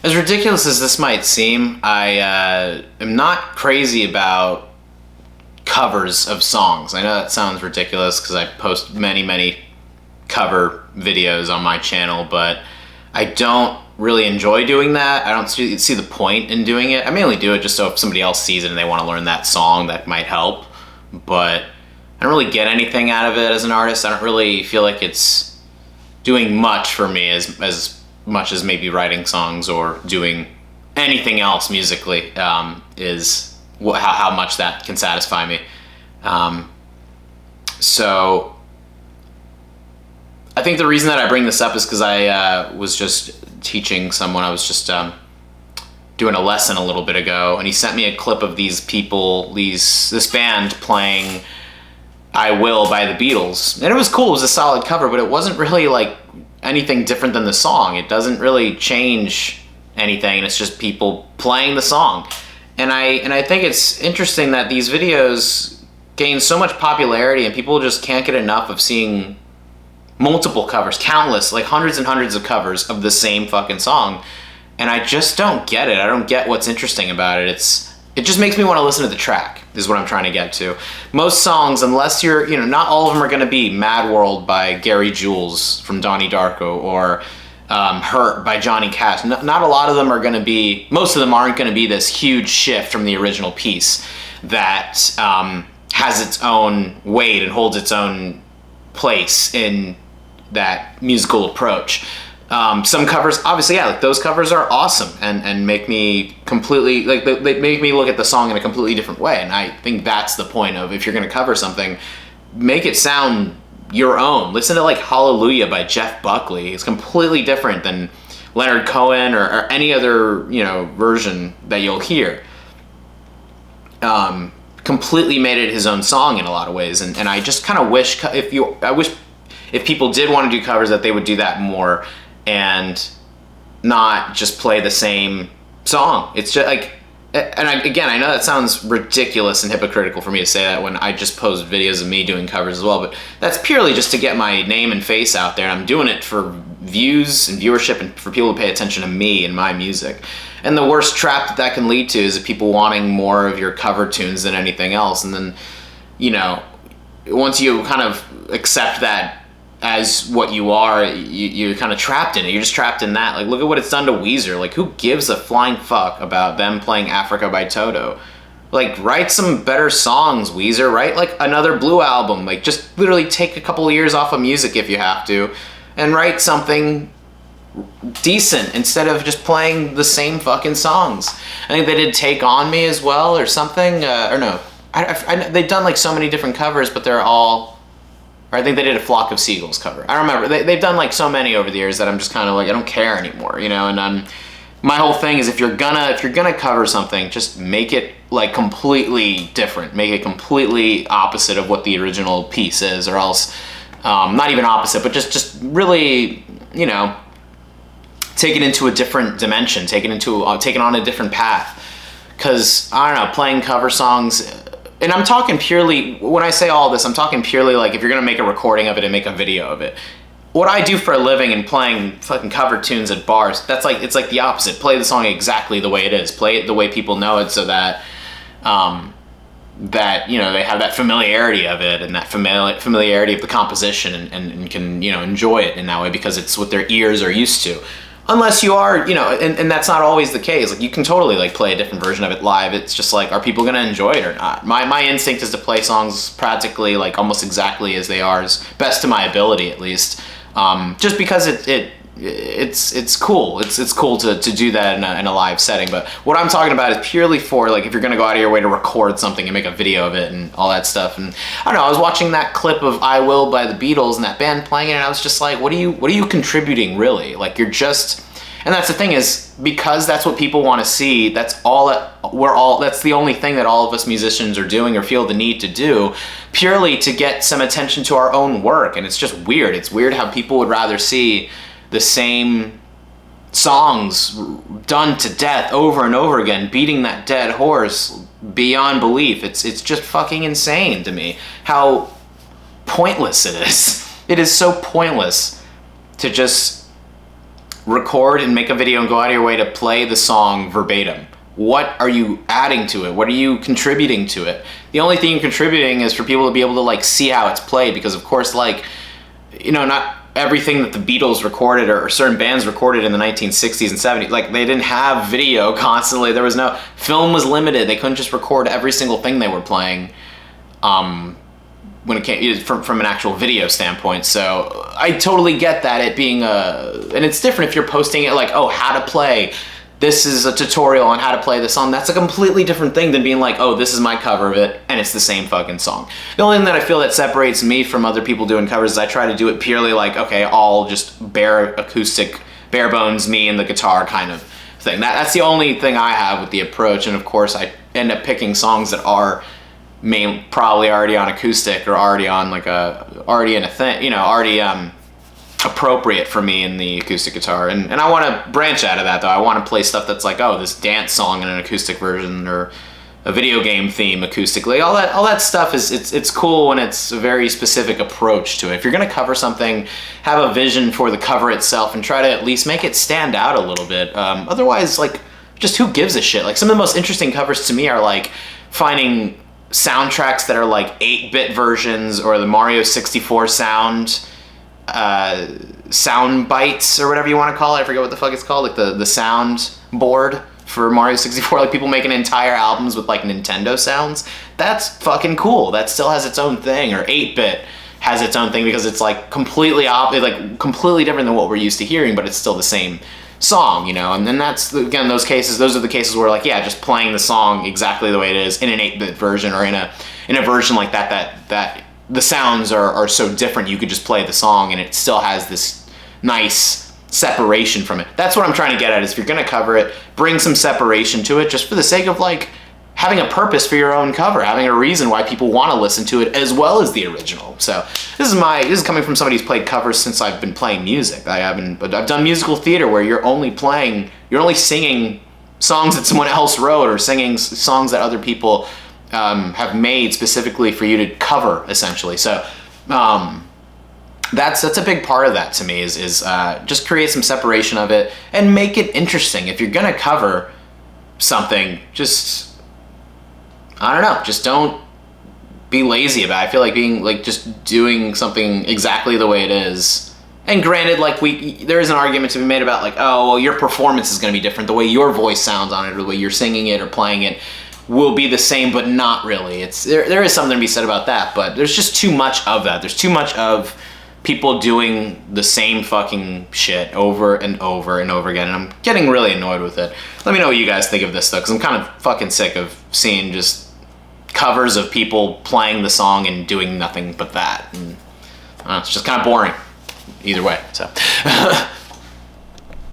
As ridiculous as this might seem, I am not crazy about covers of songs. I know that sounds ridiculous because I post many cover videos on my channel, but I don't really enjoy doing that. I don't see the point in doing it. I mainly do it just so if somebody else sees it and they want to learn that song, that might help. But I don't really get anything out of it as an artist. I don't really feel like it's doing much for me as much as maybe writing songs or doing anything else musically is how much that can satisfy me. So I think the reason that I bring this up is because I was just teaching someone. I was just doing a lesson a little bit ago, and he sent me a clip of these people, this band playing "I Will" by the Beatles, and it was cool. It was a solid cover, but it wasn't really like anything different than the song. It doesn't really change anything. It's just people playing the song, and I think it's interesting that these videos gain so much popularity, and people just can't get enough of seeing multiple covers, countless, like hundreds and hundreds of covers of the same fucking song. And I just don't get it. I don't get what's interesting about it. It just makes me want to listen to the track, is what I'm trying to get to. Most songs, unless you're, not all of them are going to be Mad World by Gary Jules from Donnie Darko, or Hurt by Johnny Cash. Not a lot of them are going to be, most of them aren't going to be this huge shift from the original piece that has its own weight and holds its own place in that musical approach. Some covers, obviously, yeah, like those covers are awesome and make me completely, like they make me look at the song in a completely different way. And I think that's the point of, if you're going to cover something, make it sound your own. Listen to like Hallelujah by Jeff Buckley. It's completely different than Leonard Cohen or any other, version that you'll hear. Completely made it his own song in a lot of ways. And I just kind of wish if people did want to do covers that they would do that more and not just play the same song. It's just like, I know that sounds ridiculous and hypocritical for me to say that when I just post videos of me doing covers as well, but that's purely just to get my name and face out there, and I'm doing it for views and viewership and for people to pay attention to me and my music. And the worst trap that can lead to is people wanting more of your cover tunes than anything else, and then, once you kind of accept that as what you are, you're kind of trapped in it. You're just trapped in that. Like, look at what it's done to Weezer. Like, who gives a flying fuck about them playing Africa by Toto? Like, write some better songs, Weezer. Write, like, another Blue album. Like, just literally take a couple of years off of music if you have to, and write something decent instead of just playing the same fucking songs. I think they did Take On Me as well, or something. Or no. They've done, like, so many different covers, but they're all... I think they did a Flock of Seagulls cover. I remember they've done like so many over the years that I'm just kind of like, I don't care anymore, And my whole thing is, if you're gonna cover something, just make it like completely different, make it completely opposite of what the original piece is, or else not even opposite, but just really, take it into a different dimension, take it on a different path. Because I don't know, playing cover songs. And I'm talking purely, when I say all this, I'm talking purely like if you're going to make a recording of it and make a video of it. What I do for a living and playing fucking cover tunes at bars, it's like the opposite. Play the song exactly the way it is. Play it the way people know it, so that, they have that familiarity of it and that familiarity of the composition and can, enjoy it in that way because it's what their ears are used to. Unless you are, and that's not always the case. Like, you can totally, like, play a different version of it live. It's just, like, are people going to enjoy it or not? My instinct is to play songs practically, like, almost exactly as they are, as best to my ability, at least. Just because it's cool. It's cool to do that in a live setting. But what I'm talking about is purely for, like, if you're going to go out of your way to record something and make a video of it and all that stuff. And I don't know, I was watching that clip of "I Will" by the Beatles and that band playing it, and I was just like, what are you contributing, really? Like, you're just... And that's the thing, is because that's what people want to see, that's the only thing that all of us musicians are doing or feel the need to do, purely to get some attention to our own work. And it's just weird. It's weird how people would rather see the same songs done to death over and over again, beating that dead horse beyond belief. It's just fucking insane to me how pointless it is. It is so pointless to just record and make a video and go out of your way to play the song verbatim. What are you adding to it? What are you contributing to it? The only thing you're contributing is for people to be able to like see how it's played, because of course, like, you know, not everything that the Beatles recorded or certain bands recorded in the 1960s and 70s, like they didn't have video constantly. There was no, film was limited. They couldn't just record every single thing they were playing when it came from an actual video standpoint. So I totally get that, it being and it's different if you're posting it like, oh, how to play, this is a tutorial on how to play the song. That's a completely different thing than being like, oh, this is my cover of it, and it's the same fucking song. The only thing that I feel that separates me from other people doing covers is I try to do it purely like, okay, all just bare acoustic, bare bones, me and the guitar kind of thing. That's the only thing I have with the approach, and of course I end up picking songs that are probably already on acoustic or already on like already in a thing, you know, already appropriate for me in the acoustic guitar, and I want to branch out of that though. I want to play stuff that's like, oh, this dance song in an acoustic version, or a video game theme acoustically. All that stuff is it's cool, and it's a very specific approach to it. If you're gonna cover something, have a vision for the cover itself and try to at least make it stand out a little bit. Otherwise, like, just who gives a shit? Like, some of the most interesting covers to me are like finding soundtracks that are like 8-bit versions, or the Mario 64 sound bites, or whatever you want to call it. I forget what the fuck it's called, like the sound board for Mario 64, like people making entire albums with like Nintendo sounds. That's fucking cool. That still has its own thing. Or 8-bit has its own thing because it's like completely completely different than what we're used to hearing, but it's still the same song, you know. And then that's, again, those are the cases where like, yeah, just playing the song exactly the way it is in an 8-bit version, or in a version like that the sounds are so different, you could just play the song and it still has this nice separation from it. That's what I'm trying to get at, is if you're gonna cover it, bring some separation to it, just for the sake of like having a purpose for your own cover, having a reason why people want to listen to it as well as the original. So this is coming from somebody who's played covers since I've been playing music. But I've done musical theater where you're only singing songs that someone else wrote, or singing songs that other people have made specifically for you to cover, essentially. So that's a big part of that to me, is just create some separation of it and make it interesting. If you're gonna cover something, just, I don't know, just don't be lazy about it. I feel like being like just doing something exactly the way it is. And granted, like there is an argument to be made about like, oh, well, your performance is gonna be different. The way your voice sounds on it, or the way you're singing it or playing it, will be the same, but not really. There is something to be said about that, but there's just too much of that. There's too much of people doing the same fucking shit over and over and over again, and I'm getting really annoyed with it. Let me know what you guys think of this though, because I'm kind of fucking sick of seeing just covers of people playing the song and doing nothing but that. And it's just kind of boring either way, so.